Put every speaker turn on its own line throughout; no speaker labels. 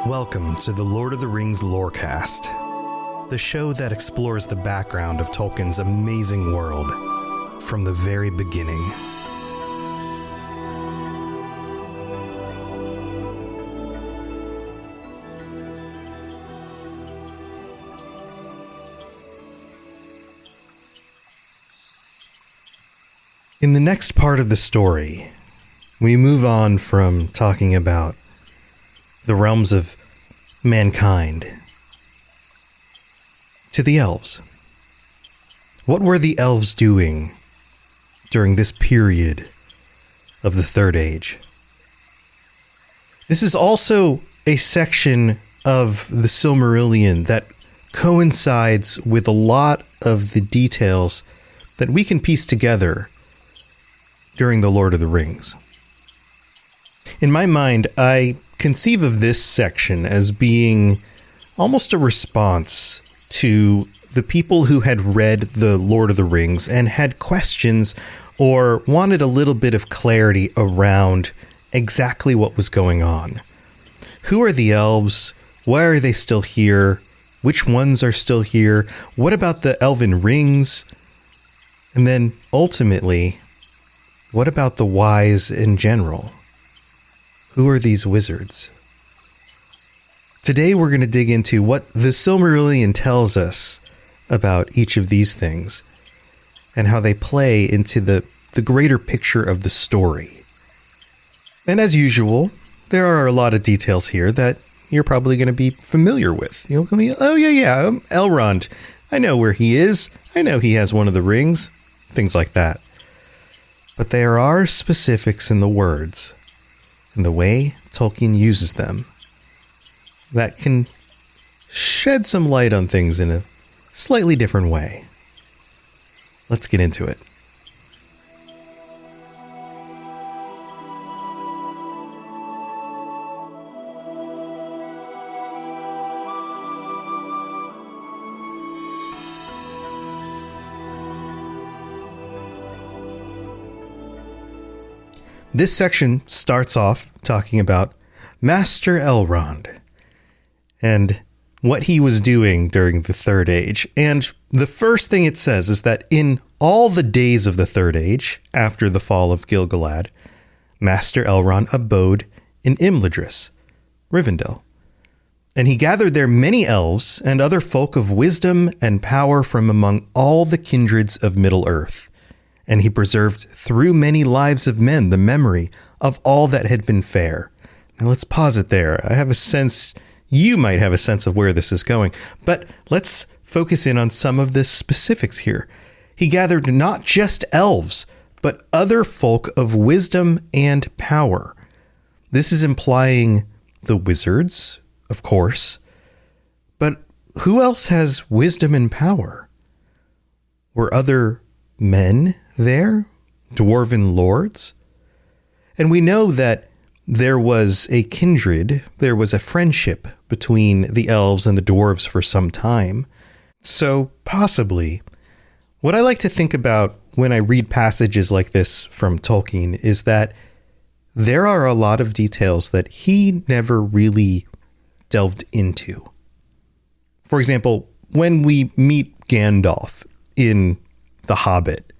Welcome to the Lord of the Rings Lorecast, the show that explores the background of Tolkien's amazing world from the very beginning. In the next part of the story, we move on from talking about the realms of mankind to the elves. What were the elves doing during this period of the Third Age? This is also a section of the Silmarillion that coincides with a lot of the details that we can piece together during the Lord of the Rings. In my mind, I conceive of this section as being almost a response to the people who had read the Lord of the Rings and had questions or wanted a little bit of clarity around exactly what was going on. Who are the elves? Why are they still here? Which ones are still here? What about the elven rings? And then ultimately, what about the wise in general? Who are these wizards? Today we're going to dig into what the Silmarillion tells us about each of these things and how they play into the greater picture of the story. And as usual, there are a lot of details here that you're probably going to be familiar with. You'll be, oh yeah, Elrond. I know where he is. I know he has one of the rings. Things like that. But there are specifics in the words and the way Tolkien uses them that can shed some light on things in a slightly different way. Let's get into it. This section starts off talking about Master Elrond and what he was doing during the Third Age. And the first thing it says is that in all the days of the Third Age, after the fall of Gil-galad, Master Elrond abode in Imladris, Rivendell. And he gathered there many elves and other folk of wisdom and power from among all the kindreds of Middle-earth. And he preserved through many lives of men the memory of all that had been fair. Now let's pause it there. I have a sense, you might have a sense of where this is going, but let's focus in on some of the specifics here. He gathered not just elves, but other folk of wisdom and power. This is implying the wizards, of course, but who else has wisdom and power? Were other men there? Dwarven lords? And we know that there was a kindred, there was a friendship between the elves and the dwarves for some time. So possibly, what I like to think about when I read passages like this from Tolkien is that there are a lot of details that he never really delved into. For example, when we meet Gandalf in The Hobbit,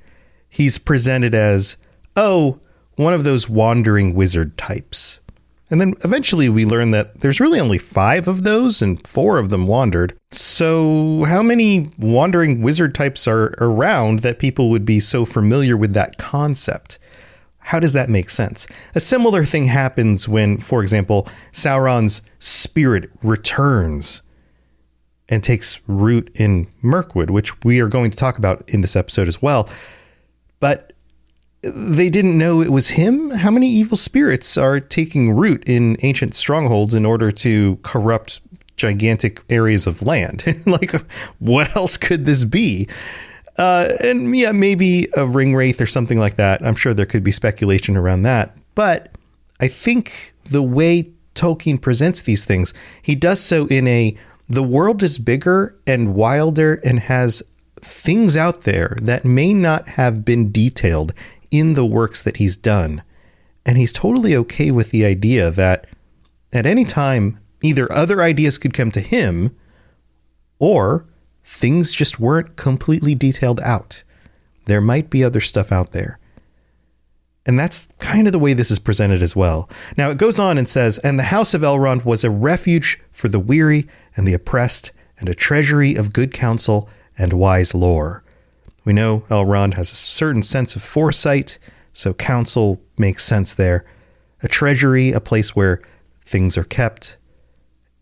he's presented as, one of those wandering wizard types. And then eventually we learn that there's really only 5 of those and 4 of them wandered. So how many wandering wizard types are around that people would be so familiar with that concept? How does that make sense? A similar thing happens when, for example, Sauron's spirit returns and takes root in Mirkwood, which we are going to talk about in this episode as well. But they didn't know it was him? How many evil spirits are taking root in ancient strongholds in order to corrupt gigantic areas of land? Like, what else could this be? And yeah, maybe a ring wraith or something like that. I'm sure there could be speculation around that. But I think the way Tolkien presents these things, he does so in the world is bigger and wilder and has things out there that may not have been detailed in the works that he's done. And he's totally okay with the idea that at any time Either other ideas could come to him, or things just weren't completely detailed out. There might be other stuff out there. And that's kind of the way this is presented as well. Now it goes on and says, and the house of Elrond was a refuge for the weary and the oppressed, and a treasury of good counsel and wise lore. We know Elrond has a certain sense of foresight, so counsel makes sense there. A treasury, a place where things are kept,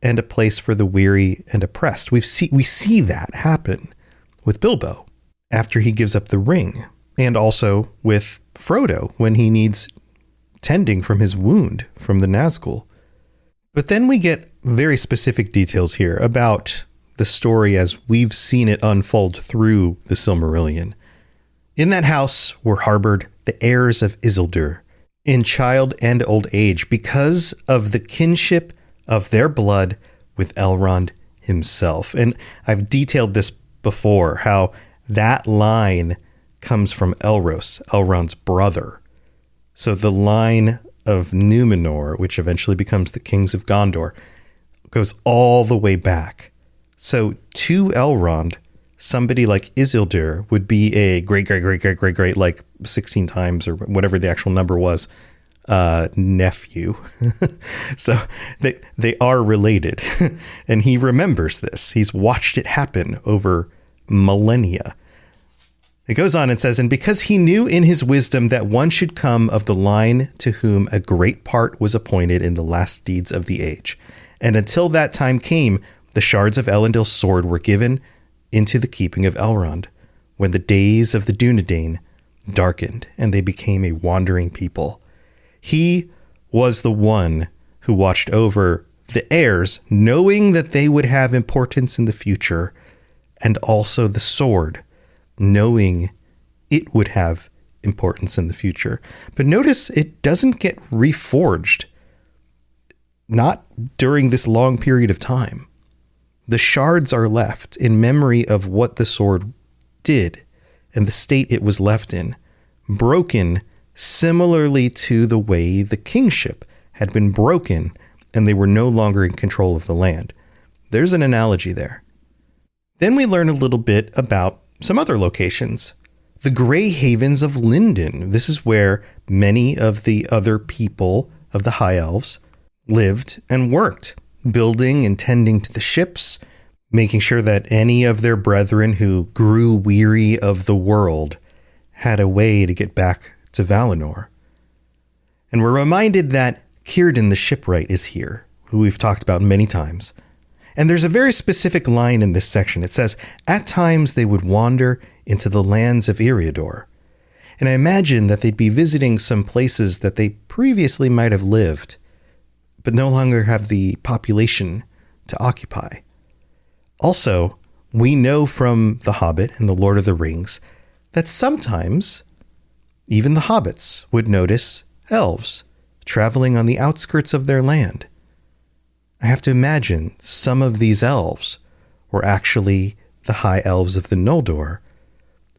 and a place for the weary and oppressed. We see that happen with Bilbo after he gives up the ring, and also with Frodo when he needs tending from his wound from the Nazgul. But then we get very specific details here about the story as we've seen it unfold through the Silmarillion. In that house were harbored the heirs of Isildur, in child and old age, because of the kinship of their blood with Elrond himself. And I've detailed this before, how that line comes from Elros, Elrond's brother. So the line of Númenor, which eventually becomes the kings of Gondor, goes all the way back. So to Elrond, somebody like Isildur would be a great, like 16 times or whatever the actual number was, nephew. So they are related. And he remembers this. He's watched it happen over millennia. It goes on and says, and because he knew in his wisdom that one should come of the line to whom a great part was appointed in the last deeds of the age. And until that time came, the shards of Elendil's sword were given into the keeping of Elrond, when the days of the Dunedain darkened and they became a wandering people. He was the one who watched over the heirs, knowing that they would have importance in the future, and also the sword, knowing it would have importance in the future. But notice it doesn't get reforged, not during this long period of time. The shards are left in memory of what the sword did and the state it was left in, broken similarly to the way the kingship had been broken and they were no longer in control of the land. There's an analogy there. Then we learn a little bit about some other locations. The Grey Havens of Lindon. This is where many of the other people of the High Elves lived and worked, building and tending to the ships, making sure that any of their brethren who grew weary of the world had a way to get back to Valinor. And we're reminded that Círdan the shipwright is here, who we've talked about many times. And there's a very specific line in this section. It says, at times they would wander into the lands of Eriador. And I imagine that they'd be visiting some places that they previously might have lived, but no longer have the population to occupy. Also, we know from The Hobbit and The Lord of the Rings that sometimes even the hobbits would notice elves traveling on the outskirts of their land. I have to imagine some of these elves were actually the high elves of the Noldor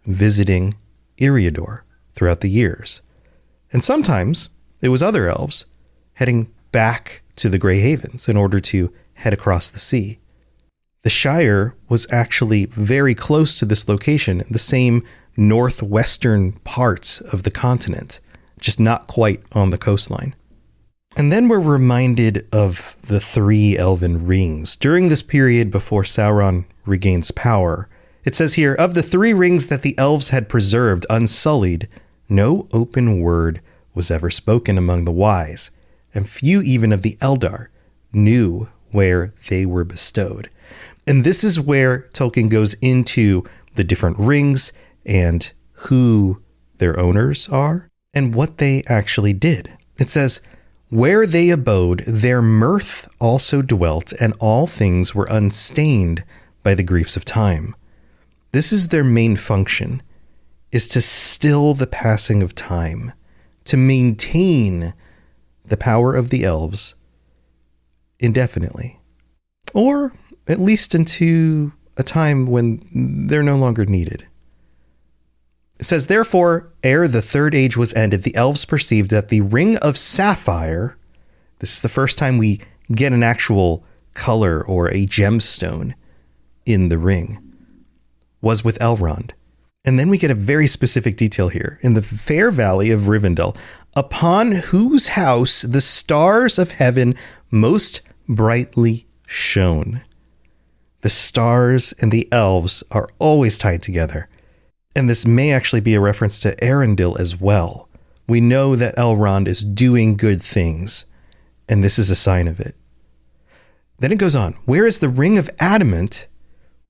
visiting Eriador throughout the years. And sometimes it was other elves heading back to the Grey Havens in order to head across the sea. The Shire was actually very close to this location, the same northwestern parts of the continent, just not quite on the coastline. And then we're reminded of the 3 elven rings. During this period before Sauron regains power, it says here, of the 3 rings that the elves had preserved unsullied, no open word was ever spoken among the wise, and few even of the Eldar knew where they were bestowed. And this is where Tolkien goes into the different rings and who their owners are and what they actually did. It says, where they abode, their mirth also dwelt, and all things were unstained by the griefs of time. This is their main function, is to still the passing of time, to maintain the power of the elves indefinitely, or at least into a time when they're no longer needed. It says, therefore, ere the third age was ended, the elves perceived that the ring of sapphire, this is the first time we get an actual color or a gemstone in the ring was with Elrond. And then we get a very specific detail here. In the fair valley of Rivendell, upon whose house the stars of heaven most brightly shone. The stars and the elves are always tied together. And this may actually be a reference to Arendelle as well. We know that Elrond is doing good things, and this is a sign of it. Then it goes on. Whereas the ring of adamant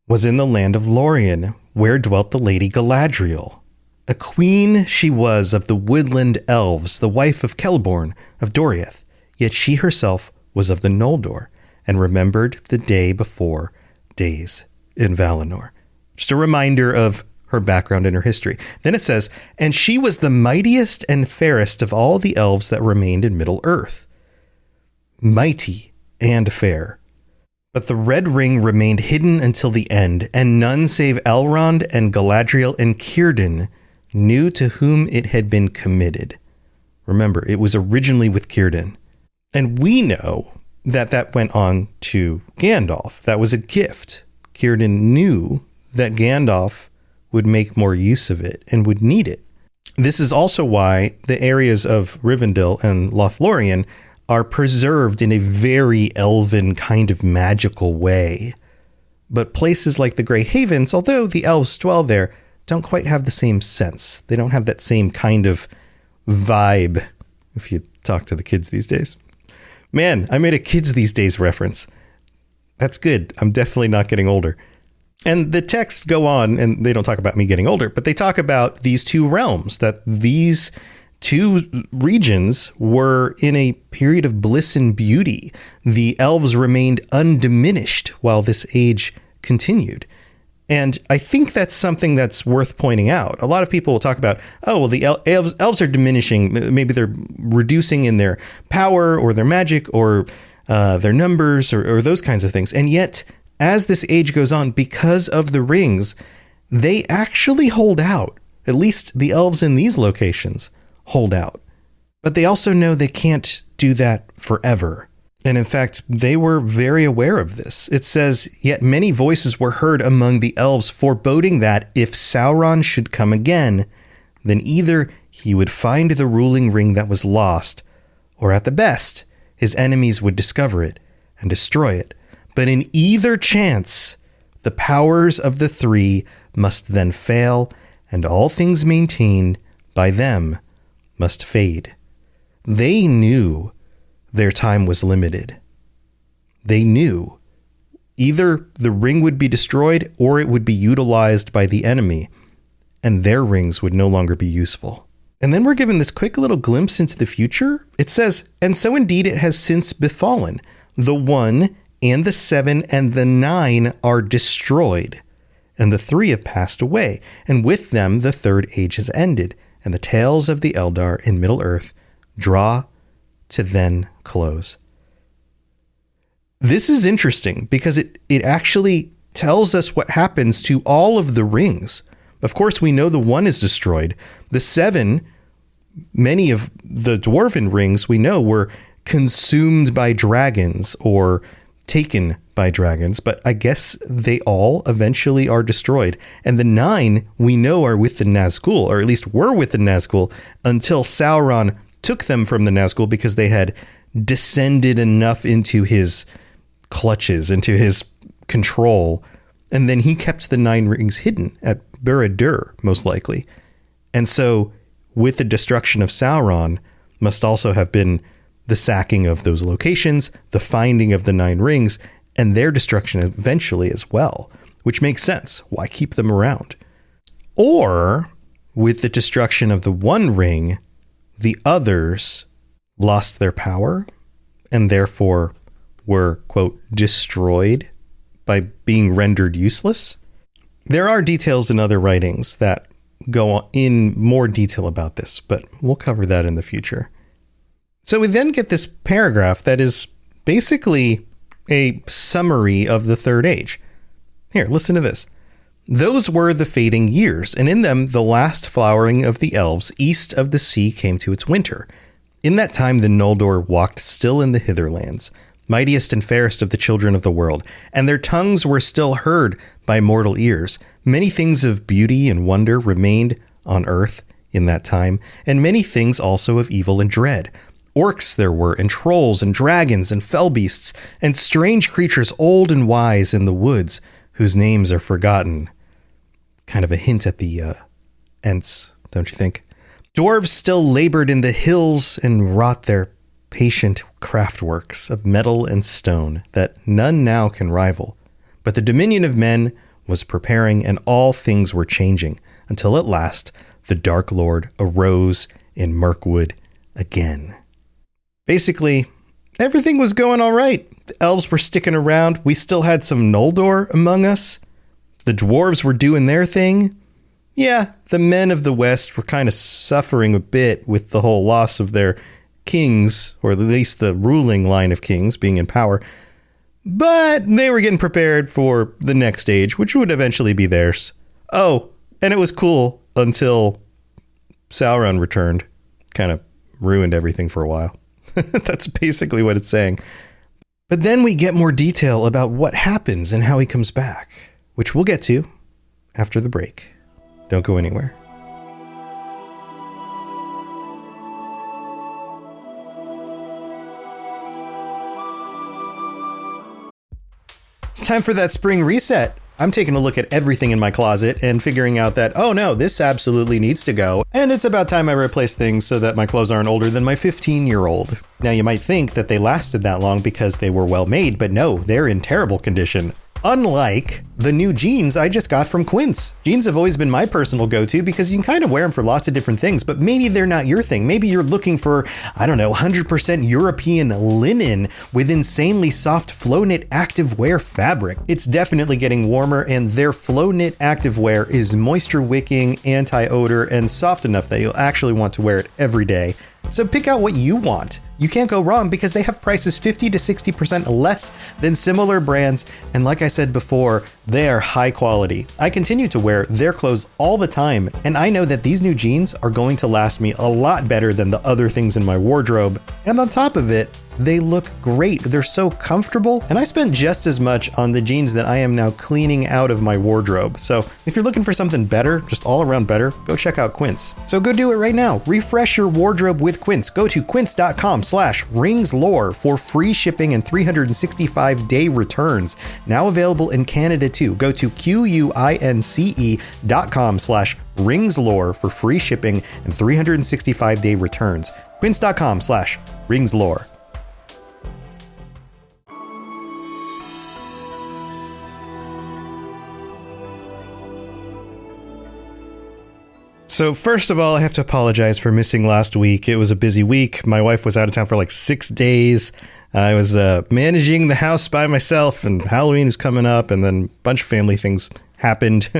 was in the land of Lorien, where dwelt the lady Galadriel. A queen she was of the woodland elves, the wife of Celeborn of Doriath. Yet she herself was of the Noldor, and remembered the day before days in Valinor. Just a reminder of her background and her history. Then it says, and she was the mightiest and fairest of all the elves that remained in Middle-earth. Mighty and fair. But the red ring remained hidden until the end, and none save Elrond and Galadriel and Círdan knew to whom it had been committed. Remember, it was originally with Círdan. And we know that that went on to Gandalf. That was a gift. Círdan knew that Gandalf would make more use of it and would need it. This is also why the areas of Rivendell and Lothlorien are preserved in a very elven kind of magical way. But places like the Grey Havens, although the elves dwell there, don't quite have the same sense. They don't have that same kind of vibe, if you talk to the kids these days. Man, I made a kids these days reference. That's good. I'm definitely not getting older. And the texts go on, and they don't talk about me getting older, but they talk about these two realms, that these two regions were in a period of bliss and beauty. The elves remained undiminished while this age continued. And I think that's something that's worth pointing out. A lot of people will talk about, oh, well, the elves are diminishing. Maybe they're reducing in their power or their magic or their numbers or those kinds of things. And yet, as this age goes on, because of the rings, they actually hold out. At least the elves in these locations hold out. But they also know they can't do that forever. And in fact, they were very aware of this. It says, yet many voices were heard among the elves foreboding that if Sauron should come again, then either he would find the ruling ring that was lost, or at the best, his enemies would discover it and destroy it. But in either chance, the powers of the three must then fail, and all things maintained by them must fade. They knew their time was limited. They knew either the ring would be destroyed or it would be utilized by the enemy, and their rings would no longer be useful. And then we're given this quick little glimpse into the future. It says, and so indeed it has since befallen. The 1 and the 7 and the 9 are destroyed, and the 3 have passed away, and with them the third age has ended, and the tales of the Eldar in Middle-earth draw to then close. This is interesting because it actually tells us what happens to all of the rings. Of course, we know the 1 is destroyed. The 7, many of the dwarven rings we know were consumed by dragons or taken by dragons, but I guess they all eventually are destroyed. And the 9 we know are with the Nazgul, or at least were with the Nazgul, until Sauron took them from the Nazgul because they had descended enough into his clutches, into his control. And then he kept the 9 rings hidden at Barad-dûr, most likely. And so with the destruction of Sauron must also have been the sacking of those locations, the finding of the 9 rings, and their destruction eventually as well, which makes sense. Why keep them around? Or with the destruction of the 1 ring, the others lost their power and therefore were, quote, destroyed by being rendered useless. There are details in other writings that go in more detail about this, but we'll cover that in the future. So we then get this paragraph that is basically a summary of the Third Age. Here, listen to this. Those were the fading years, and in them the last flowering of the elves east of the sea came to its winter. In that time the Noldor walked still in the hitherlands. mightiest and fairest of the children of the world, and their tongues were still heard by mortal ears. Many things of beauty and wonder remained on earth in that time, and many things also of evil and dread. Orcs there were, and trolls, and dragons, and fell beasts, and strange creatures old and wise in the woods, whose names are forgotten. Kind of a hint at the Ents, don't you think? Dwarves still labored in the hills and wrought their patient craftworks of metal and stone that none now can rival. But the dominion of men was preparing, and all things were changing, until at last the Dark Lord arose in Mirkwood again. Basically, everything was going all right. The elves were sticking around. We still had some Noldor among us. The dwarves were doing their thing. Yeah, the men of the West were kind of suffering a bit with the whole loss of their kings, or at least the ruling line of kings being in power. But they were getting prepared for the next age, which would eventually be theirs. Oh, and it was cool until Sauron returned. Kind of ruined everything for a while. That's basically what it's saying. But then we get more detail about what happens and how he comes back, which we'll get to after the break. Don't go anywhere. It's time for that spring reset. I'm taking a look at everything in my closet and figuring out that, oh no, this absolutely needs to go. And it's about time I replace things so that my clothes aren't older than my 15-year-old. Now you might think that they lasted that long because they were well made, but no, they're in terrible condition. Unlike the new jeans I just got from Quince. Jeans have always been my personal go-to because you can kind of wear them for lots of different things, but maybe they're not your thing. Maybe you're looking for, 100% European linen with insanely soft flow knit activewear fabric. It's definitely getting warmer, and their flow knit activewear is moisture wicking, anti-odor, and soft enough that you'll actually want to wear it every day. So pick out what you want. You can't go wrong because they have prices 50 to 60% less than similar brands. And like I said before, they are high quality. I continue to wear their clothes all the time, and I know that these new jeans are going to last me a lot better than the other things in my wardrobe. And on top of it, they look great. They're so comfortable. And I spent just as much on the jeans that I am now cleaning out of my wardrobe. So if you're looking for something better, just all around better, go check out Quince. So go do it right now. Refresh your wardrobe with Quince. Go to quince.com/ringslore for free shipping and 365-day returns. Now available in Canada too. Go to quince.com/ringslore for free shipping and 365-day returns. Quince.com/ringslore. So first of all, I have to apologize for missing last week. It was a busy week. My wife was out of town for like 6 days. I was managing the house by myself, and Halloween was coming up, and then a bunch of family things happened.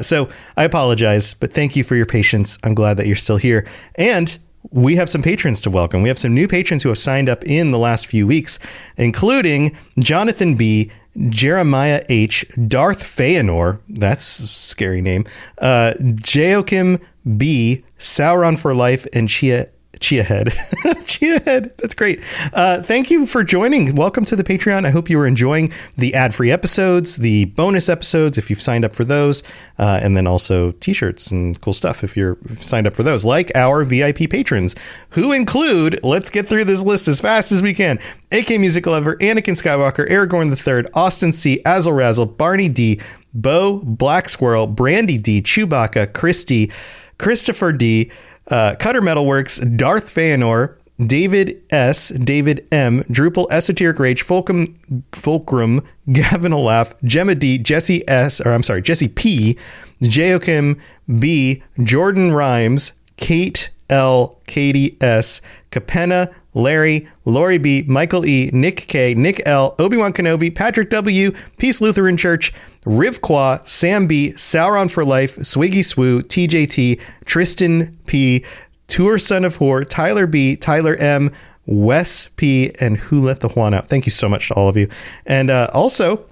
So I apologize, but thank you for your patience. I'm glad that you're still here. And we have some patrons to welcome. We have some new patrons who have signed up in the last few weeks, including Jonathan B., Jeremiah H., Darth Feanor, that's a scary name, Jeokim B., Sauron for Life, and Chiahead. Chiahead, that's great. Thank you for joining. Welcome to the Patreon. I hope you are enjoying the ad-free episodes, the bonus episodes if you've signed up for those, and then also t-shirts and cool stuff if you're signed up for those, like our VIP patrons, who include, let's get through this list as fast as we can, AK Music Lover, Anakin Skywalker, Aragorn III, Austin C., Azzle Razzle, Barney D., Bo, Black Squirrel, Brandy D., Chewbacca, Christy, Christopher D., Cutter Metalworks, Darth Feanor, David S., David M., Drupal, Esoteric Rage, Fulcrum, Gavin Olaf, Gemma D., Jesse P., Jeokim B., Jordan Rhymes, Kate L., Katie S., Capenna, Larry, Lori B., Michael E., Nick K., Nick L., Obi-Wan Kenobi, Patrick W., Peace Lutheran Church, Rivqua, Sam B., Sauron for Life, Swiggy Swoo, TJT, Tristan P., Tour Son of Whore, Tyler B., Tyler M., Wes P., and Who Let the Juan Out. Thank you so much to all of you. And also,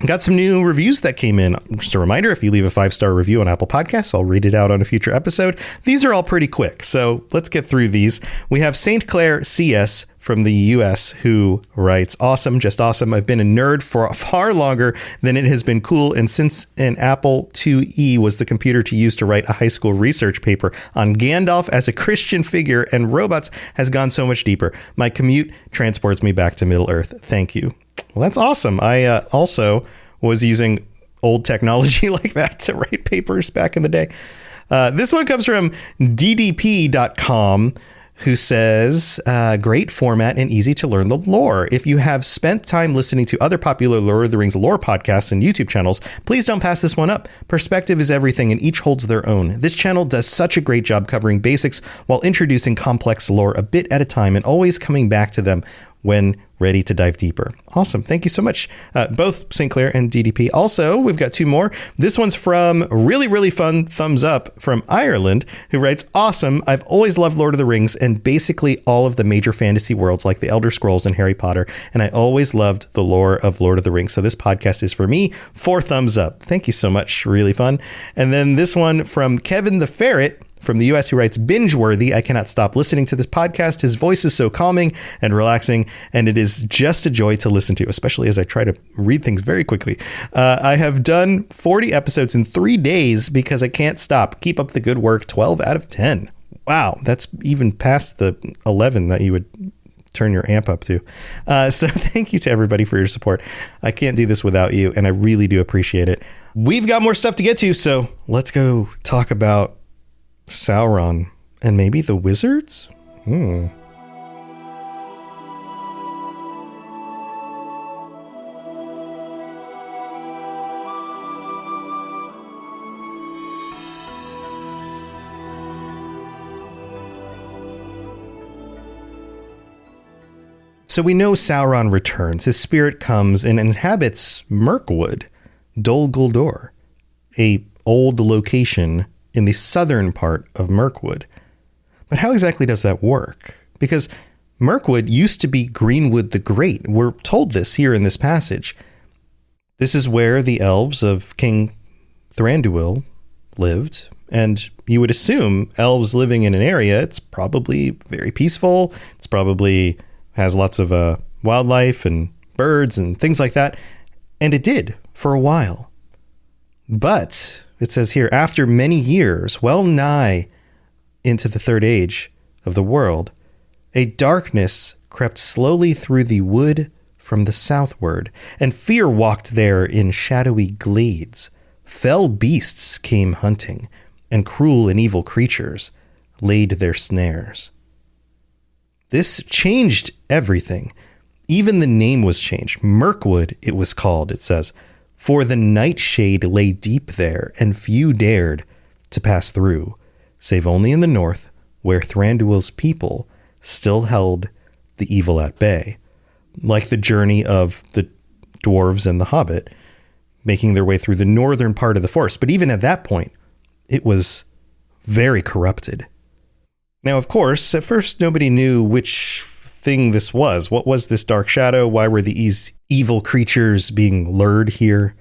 Got some new reviews that came in. Just a reminder, if you leave a 5-star review on Apple Podcasts, I'll read it out on a future episode. These are all pretty quick, so let's get through these. We have St. Clair CS from the US who writes, awesome, just awesome. I've been a nerd for far longer than it has been cool, and since an Apple IIe was the computer to use to write a high school research paper on Gandalf as a Christian figure and robots has gone so much deeper. My commute transports me back to Middle-earth. Thank you. Well, that's awesome. I also was using old technology like that to write papers back in the day. This one comes from ddp.com, who says, great format and easy to learn the lore. If you have spent time listening to other popular Lord of the Rings lore podcasts and YouTube channels, please don't pass this one up. Perspective is everything and each holds their own. This channel does such a great job covering basics while introducing complex lore a bit at a time and always coming back to them when ready to dive deeper. Awesome. Thank you so much. Both St. Clair and DDP. Also, we've got two more. This one's from really, really fun thumbs up from Ireland, who writes, awesome. I've always loved Lord of the Rings and basically all of the major fantasy worlds like the Elder Scrolls and Harry Potter. And I always loved the lore of Lord of the Rings. So this podcast is for me. 4 thumbs up. Thank you so much. Really fun. And then this one from Kevin the Ferret from the US, who writes, binge-worthy. I cannot stop listening to this podcast. His voice is so calming and relaxing, and it is just a joy to listen to, especially as I try to read things very quickly. I have done 40 episodes in 3 days because I can't stop. Keep up the good work. 12 out of 10. Wow, that's even past the 11 that you would turn your amp up to. So thank you to everybody for your support. I can't do this without you, and I really do appreciate it. We've got more stuff to get to, so let's go talk about Sauron and maybe the wizards? So we know Sauron returns. His spirit comes and inhabits Mirkwood, Dol Guldur, a old location in the southern part of Mirkwood. But how exactly does that work? Because Mirkwood used to be Greenwood the Great. We're told this here in this passage. This is where the elves of King Thranduil lived, and you would assume elves living in an area, it's probably very peaceful. It's probably has lots of wildlife and birds and things like that. And it did for a while. But it says here, after many years, well nigh into the third age of the world, a darkness crept slowly through the wood from the southward, and fear walked there in shadowy glades. Fell beasts came hunting, and cruel and evil creatures laid their snares. This changed everything. Even the name was changed. Mirkwood, it was called, it says, for the nightshade lay deep there, and few dared to pass through, save only in the north, where Thranduil's people still held the evil at bay, like the journey of the dwarves and the hobbit, making their way through the northern part of the forest. But even at that point, it was very corrupted. Now, of course, at first nobody knew which thing this was. What was this dark shadow? Why were these evil creatures being lured here?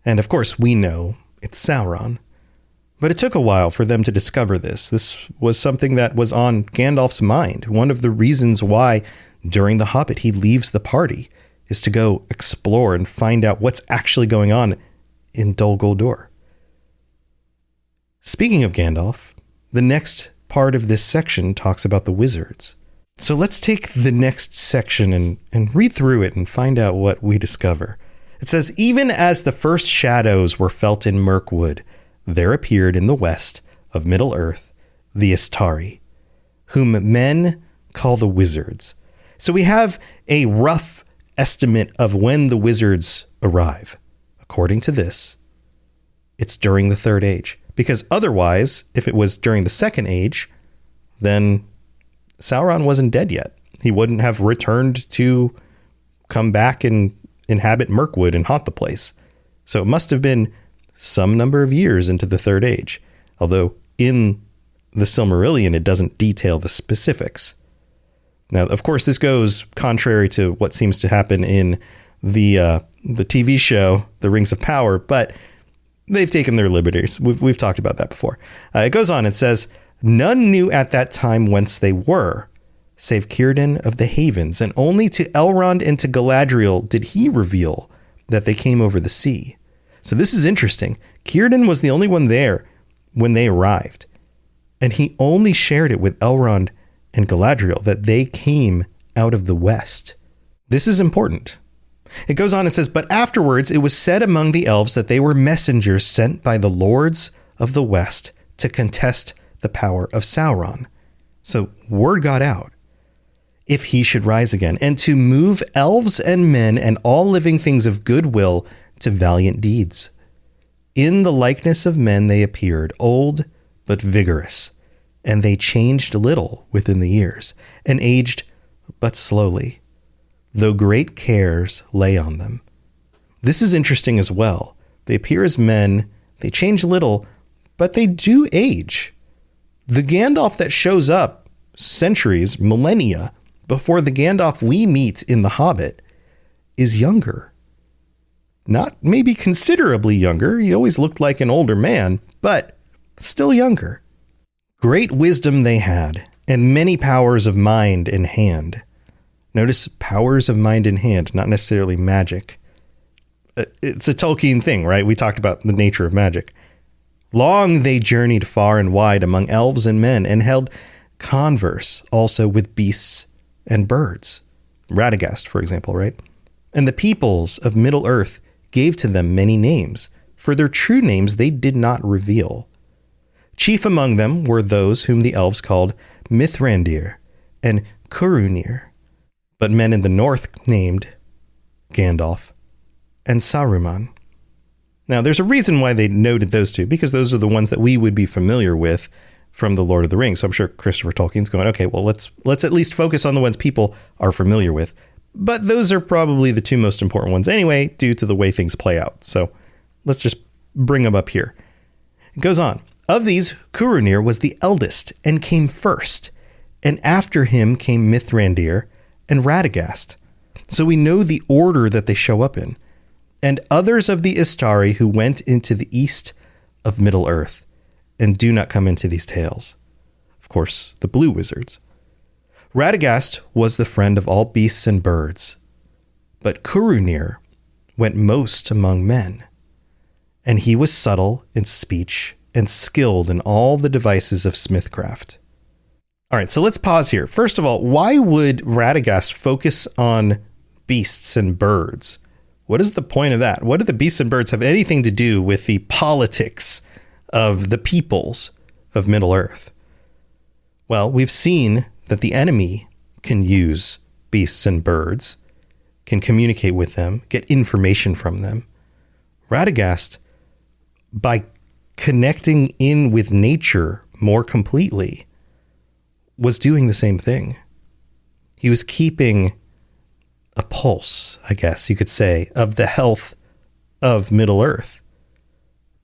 And of course, we know it's Sauron. But it took a while for them to discover this. This was something that was on Gandalf's mind. One of the reasons why during The Hobbit he leaves the party is to go explore and find out what's actually going on in Dol Guldur. Speaking of Gandalf, the next part of this section talks about the wizards. So let's take the next section and read through it and find out what we discover. It says, even as the first shadows were felt in Mirkwood, there appeared in the west of Middle-earth the Istari, whom men call the wizards. So we have a rough estimate of when the wizards arrive. According to this, it's during the Third Age. Because otherwise, if it was during the Second Age, then Sauron wasn't dead yet. He wouldn't have returned to come back and inhabit Mirkwood and haunt the place. So it must have been some number of years into the Third Age, although in the Silmarillion, it doesn't detail the specifics. Now, of course, this goes contrary to what seems to happen in the the TV show, The Rings of Power, but they've taken their liberties. We've talked about that before. It goes on. It says, none knew at that time whence they were, save Círdan of the Havens, and only to Elrond and to Galadriel did he reveal that they came over the sea. So this is interesting. Círdan was the only one there when they arrived, and he only shared it with Elrond and Galadriel that they came out of the west. This is important. It goes on and says, but afterwards it was said among the elves that they were messengers sent by the lords of the west to contest the power of Sauron. So word got out, if he should rise again, and to move elves and men and all living things of good will to valiant deeds. In the likeness of men they appeared, old but vigorous, and they changed little within the years, and aged but slowly, though great cares lay on them. This is interesting as well. They appear as men, they change little, but they do age. The Gandalf that shows up centuries, millennia, before the Gandalf we meet in The Hobbit is younger. Not maybe considerably younger. He always looked like an older man, but still younger. Great wisdom they had, and many powers of mind and hand. Notice powers of mind and hand, not necessarily magic. It's a Tolkien thing, right? We talked about the nature of magic. Long they journeyed far and wide among elves and men, and held converse also with beasts and birds. Radagast, for example, right? And the peoples of Middle-earth gave to them many names, for their true names they did not reveal. Chief among them were those whom the elves called Mithrandir and Curunir, but men in the north named Gandalf and Saruman. Now, there's a reason why they noted those two, because those are the ones that we would be familiar with from The Lord of the Rings. So I'm sure Christopher Tolkien's going, okay, well, let's at least focus on the ones people are familiar with. But those are probably the two most important ones anyway, due to the way things play out. So let's just bring them up here. It goes on. Of these, Curunir was the eldest and came first, and after him came Mithrandir and Radagast. So we know the order that they show up in. And others of the Istari who went into the east of Middle-earth, and do not come into these tales. Of course, the Blue Wizards. Radagast was the friend of all beasts and birds, but Curunir went most among men, and he was subtle in speech and skilled in all the devices of smithcraft. All right, so let's pause here. First of all, why would Radagast focus on beasts and birds? What is the point of that? What do the beasts and birds have anything to do with the politics of the peoples of Middle-earth? Well, we've seen that the enemy can use beasts and birds, can communicate with them, get information from them. Radagast, by connecting in with nature more completely, was doing the same thing. He was keeping a pulse, I guess you could say, of the health of Middle-earth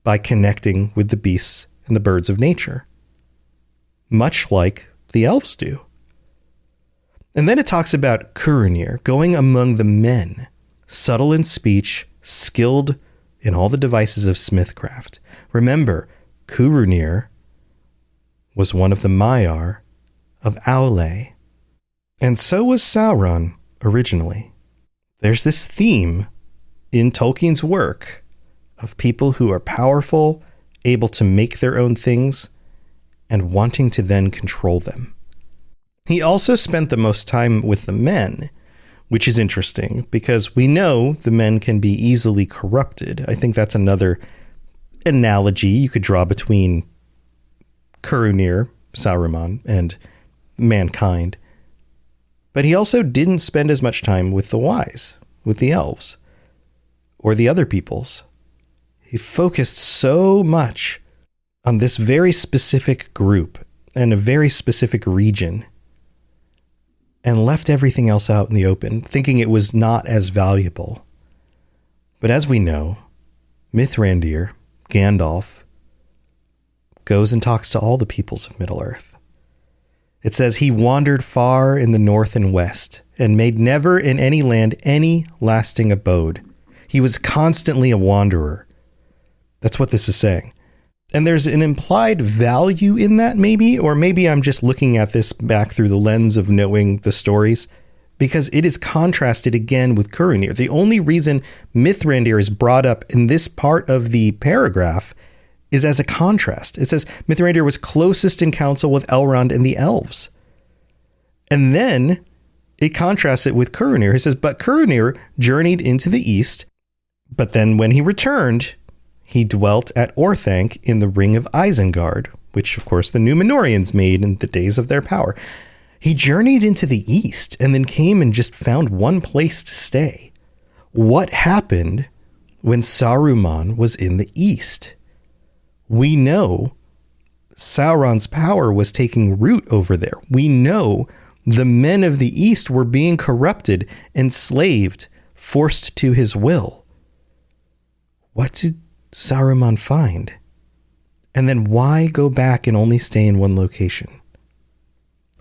by connecting with the beasts and the birds of nature, much like the elves do. And then it talks about Curunir going among the men, subtle in speech, skilled in all the devices of smithcraft. Remember, Curunir was one of the Maiar of Aule, and so was Sauron originally. There's this theme in Tolkien's work of people who are powerful, able to make their own things, and wanting to then control them. He also spent the most time with the men, which is interesting because we know the men can be easily corrupted. I think that's another analogy you could draw between Curunir, Saruman, and mankind. But he also didn't spend as much time with the wise, with the elves, or the other peoples. He focused so much on this very specific group and a very specific region, and left everything else out in the open, thinking it was not as valuable. But as we know, Mithrandir, Gandalf, goes and talks to all the peoples of Middle-earth. It says he wandered far in the north and west, and made never in any land any lasting abode. He was constantly a wanderer. That's what this is saying. And there's an implied value in that, maybe, or maybe I'm just looking at this back through the lens of knowing the stories, because it is contrasted again with Curunir. The only reason Mithrandir is brought up in this part of the paragraph is as a contrast. It says Mithrandir was closest in council with Elrond and the elves. And then it contrasts it with Curunir. It says, but Curunir journeyed into the east, but then when he returned, he dwelt at Orthanc in the Ring of Isengard, which, of course, the Númenóreans made in the days of their power. He journeyed into the east and then came and just found one place to stay. What happened when Saruman was in the east? We know Sauron's power was taking root over there. We know the men of the east were being corrupted, enslaved, forced to his will. What did Saruman find? And then why go back and only stay in one location?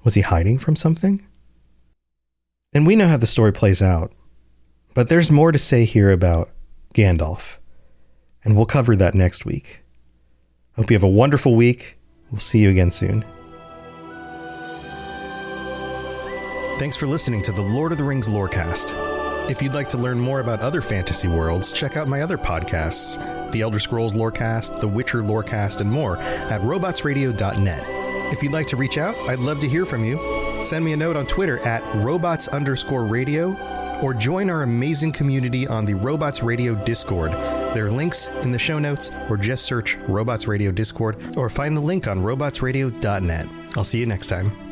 Was he hiding from something? And we know how the story plays out, but there's more to say here about Gandalf, and we'll cover that next week. Hope you have a wonderful week. We'll see you again soon. Thanks for listening to the Lord of the Rings Lorecast. If you'd like to learn more about other fantasy worlds, check out my other podcasts, The Elder Scrolls Lorecast, The Witcher Lorecast, and more at robotsradio.net. If you'd like to reach out, I'd love to hear from you. Send me a note on Twitter at robots_radio, or join our amazing community on the Robots Radio Discord. There are links in the show notes, or just search Robots Radio Discord, or find the link on robotsradio.net. I'll see you next time.